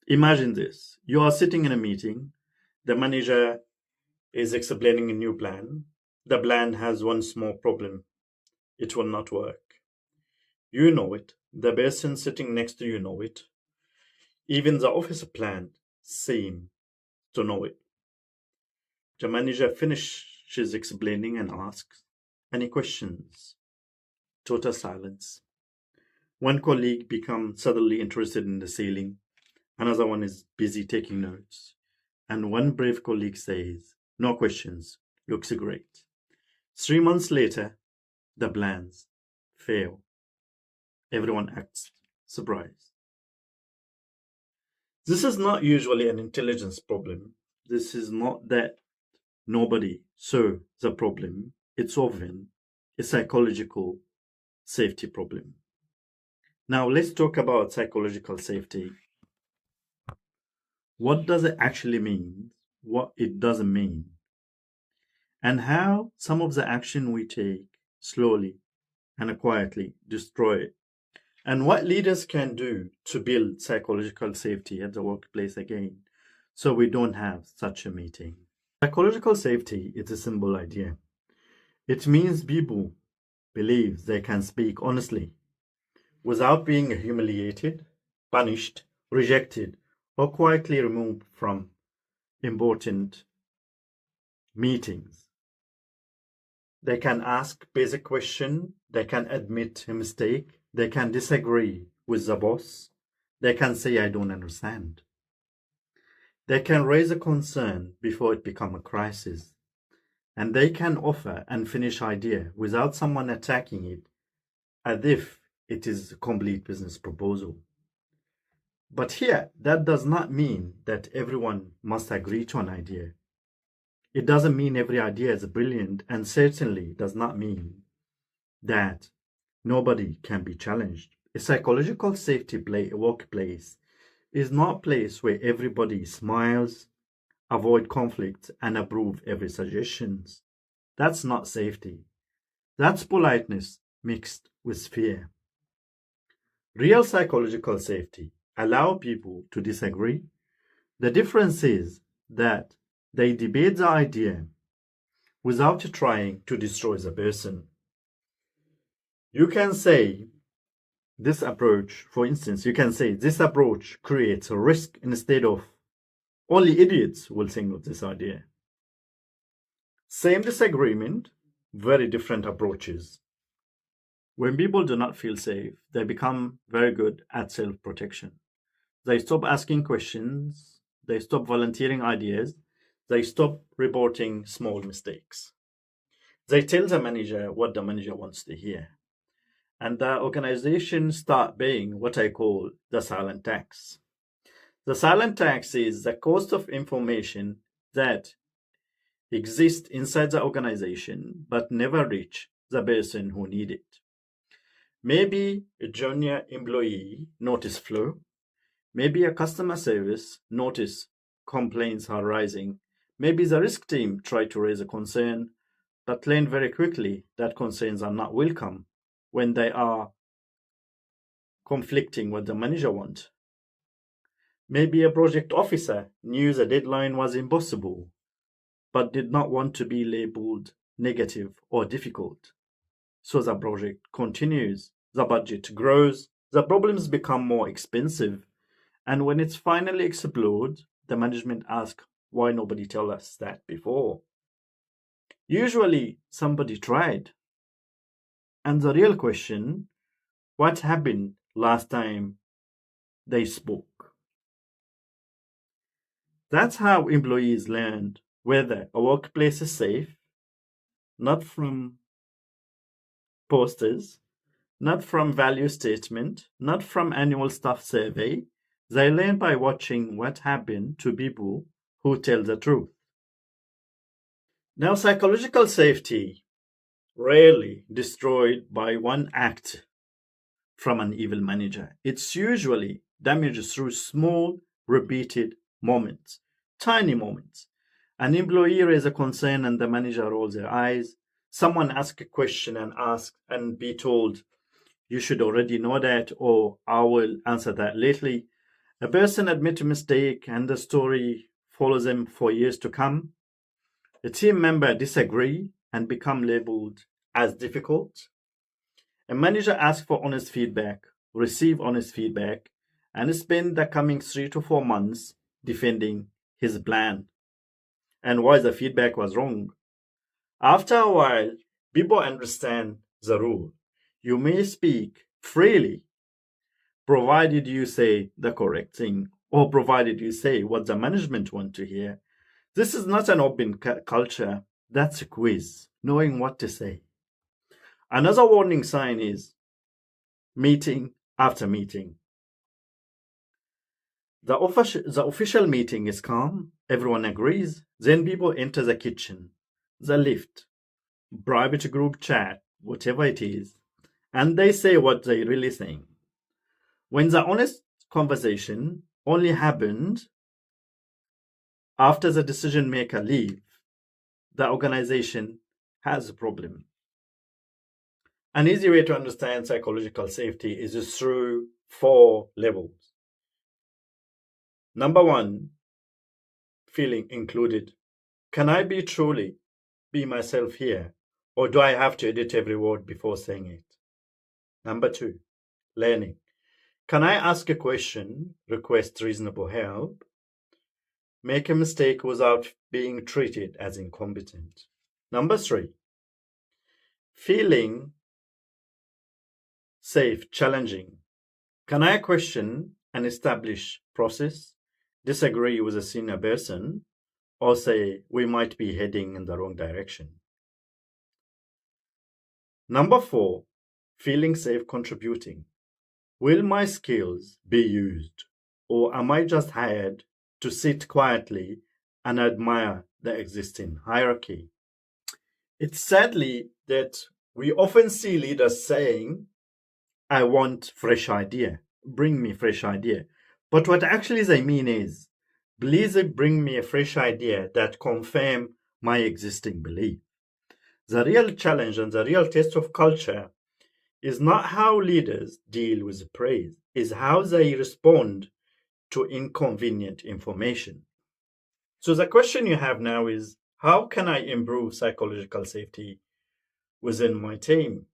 Imagine this. You are sitting in a meeting, the manager is explaining a new plan. The plan has one small problem: it will not work. You know it. The person sitting next to you know it. Even the office plan seem to know it. The manager finishes explaining and asks, "Any questions?" Total silence. One colleague becomes suddenly interested in the ceiling. Another one is busy taking notes. And one brave colleague says, "No questions. Looks great." 3 months later, the plans fail. Everyone acts surprised. This is not usually an intelligence problem. This is not that nobody saw the problem. It's often a psychological safety problem. Now, let's talk about psychological safety. What does it actually mean? What it doesn't mean? And how some of the action we take slowly and quietly destroy it. And what leaders can do to build psychological safety at the workplace again, so we don't have such a meeting. Psychological safety is a simple idea. It means people believe they can speak honestly without being humiliated, punished, rejected, or quietly removed from important meetings. They can ask basic questions, they can admit a mistake, they can disagree with the boss, they can say, "I don't understand." They can raise a concern before it becomes a crisis, and they can offer unfinished idea without someone attacking it as if it is a complete business proposal. But here, that does not mean that everyone must agree to an idea. It doesn't mean every idea is brilliant, and certainly does not mean that nobody can be challenged. A psychological safety workplace is not a place where everybody smiles, avoid conflict, and approve every suggestion. That's not safety. That's politeness mixed with fear. Real psychological safety allow people to disagree. The difference is that they debate the idea without trying to destroy the person. You can say this approach, for instance, you can say this approach creates a risk instead of only idiots will think of this idea. Same disagreement, very different approaches. When people do not feel safe, they become very good at self protection. They stop asking questions, they stop volunteering ideas, they stop reporting small mistakes. They tell the manager what the manager wants to hear. And the organization start paying what I call the silent tax. The silent tax is the cost of information that exists inside the organization but never reach the person who need it. Maybe a junior employee notice flow. Maybe a customer service notice complaints are rising. Maybe the risk team try to raise a concern, but learn very quickly that concerns are not welcome when they are conflicting what the manager wants. Maybe a project officer knew the deadline was impossible, but did not want to be labeled negative or difficult. So the project continues, the budget grows, the problems become more expensive, and when it's finally explodes, the management asks why nobody told us that before. Usually somebody tried. And the real question, what happened last time they spoke? That's how employees learned whether a workplace is safe, not from posters, not from value statement, not from annual staff survey. They learn by watching what happened to people who tell the truth. Now, psychological safety rarely destroyed by one act from an evil manager. It's usually damaged through small, repeated moments, tiny moments. An employee raises a concern and the manager rolls their eyes. Someone asks a question and be told, "You should already know that," or "I will answer that lately." A person admits a mistake and the story follows them for years to come. A team member disagree and become labeled as difficult. A manager asks for honest feedback, receive honest feedback, and spend the coming 3 to 4 months defending his plan and why the feedback was wrong. After a while, people understand the rule. You may speak freely, provided you say the correct thing, or provided you say what the management want to hear. This is not an open culture, that's a quiz, knowing what to say. Another warning sign is meeting after meeting. The official meeting is calm, everyone agrees, then people enter the kitchen, the lift, private group chat, whatever it is, and they say what they really think. When the honest conversation only happened after the decision maker leave, the organization has a problem. An easy way to understand psychological safety is through 4 levels. Number 1, feeling included. Can I truly be myself here, or do I have to edit every word before saying it? Number 2, learning. Can I ask a question, request reasonable help, make a mistake without being treated as incompetent? Number 3, feeling safe, challenging. Can I question an established process, disagree with a senior person, or say we might be heading in the wrong direction? Number 4, feeling safe contributing. Will my skills be used, or am I just hired to sit quietly and admire the existing hierarchy? It's sadly that we often see leaders saying, I want fresh idea, bring me fresh idea. But what actually they mean is, please bring me a fresh idea that confirm my existing belief. The real challenge and the real test of culture is not how leaders deal with praise, is how they respond to inconvenient information. So the question you have now is, how can I improve psychological safety within my team?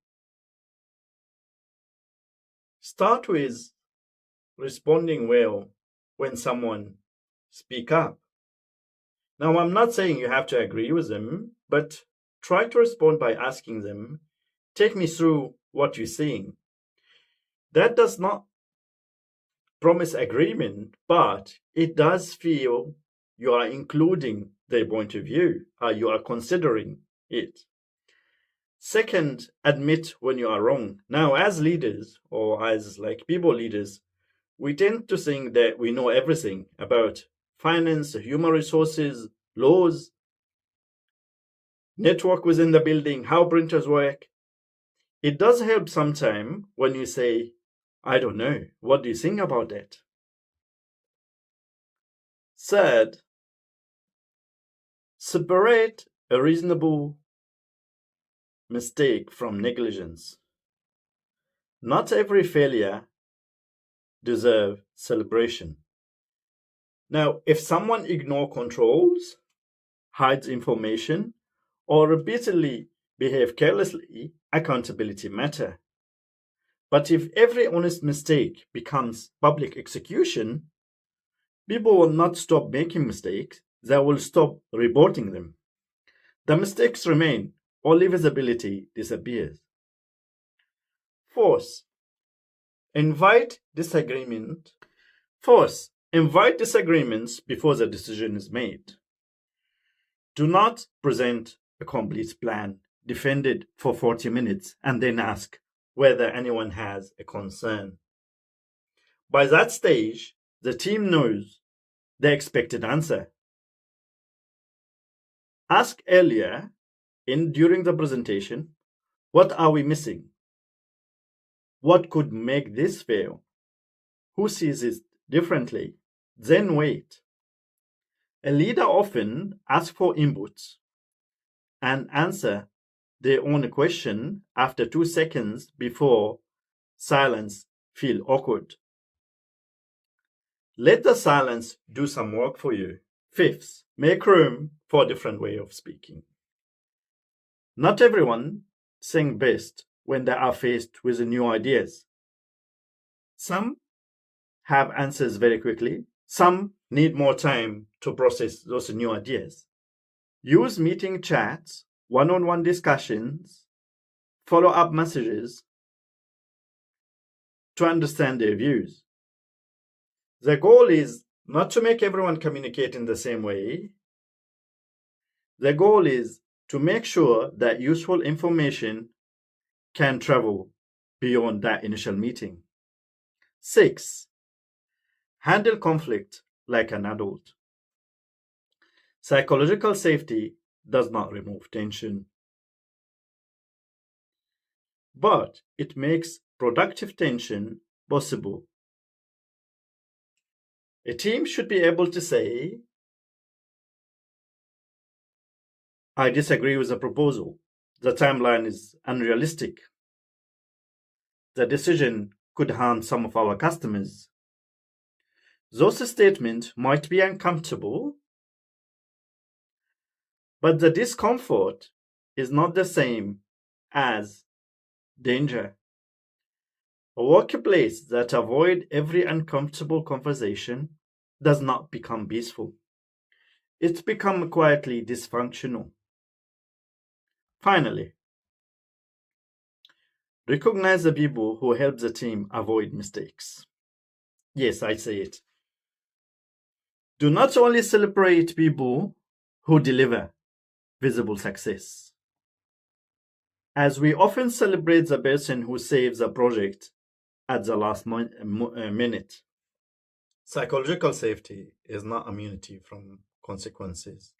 Start with responding well when someone speak up. Now, I'm not saying you have to agree with them, but try to respond by asking them, take me through what you're seeing. That does not promise agreement, but it does feel you are including their point of view, you are considering it. Second, admit when you are wrong. Now, as leaders or as people leaders, we tend to think that we know everything about finance, human resources, laws, network within the building, how printers work. It does help sometime when you say, I don't know, what do you think about that? Third, separate a reasonable mistake from negligence. Not every failure deserves celebration. Now, if someone ignores controls, hides information, or repeatedly behave carelessly, accountability matters. But if every honest mistake becomes public execution, people will not stop making mistakes, they will stop reporting them. The mistakes remain, only visibility disappears. Fourth, invite disagreement. Fourth, invite disagreements before the decision is made. Do not present a complete plan, defend it for 40 minutes, and then ask whether anyone has a concern. By that stage, the team knows the expected answer. Ask earlier during the presentation, what are we missing? What could make this fail? Who sees it differently? Then wait. A leader often asks for inputs and answer their own question after 2 seconds before silence feel awkward. Let the silence do some work for you. Fifth, make room for a different way of speaking. Not everyone sings best when they are faced with new ideas. Some have answers very quickly. Some need more time to process those new ideas. Use meeting chats, one on one discussions, follow up messages to understand their views. The goal is not to make everyone communicate in the same way. The goal is to make sure that useful information can travel beyond that initial meeting. 6. Handle conflict like an adult. Psychological safety does not remove tension, but it makes productive tension possible. A team should be able to say, I disagree with the proposal. The timeline is unrealistic. The decision could harm some of our customers. Those statements might be uncomfortable, but the discomfort is not the same as danger. A workplace that avoids every uncomfortable conversation does not become peaceful. It's become quietly dysfunctional. Finally, recognize the people who help the team avoid mistakes. Yes, I say it. Do not only celebrate people who deliver visible success, as we often celebrate the person who saves a project at the last minute. Psychological safety is not immunity from consequences.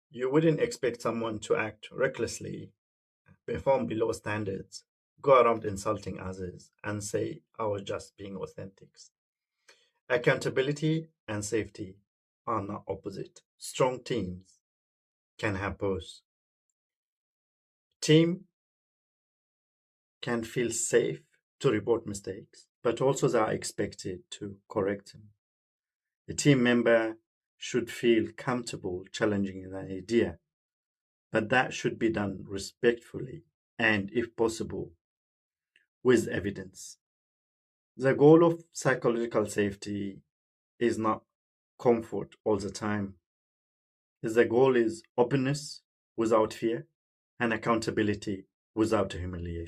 You wouldn't expect someone to act recklessly, perform below standards, go around insulting others, and say, I was just being authentic. Accountability and safety are not opposite. Strong teams can have both. Team can feel safe to report mistakes, but also they are expected to correct them. A team member should feel comfortable challenging an idea, but that should be done respectfully and, if possible, with evidence. The goal of psychological safety is not comfort all the time. The goal is openness without fear and accountability without humiliation.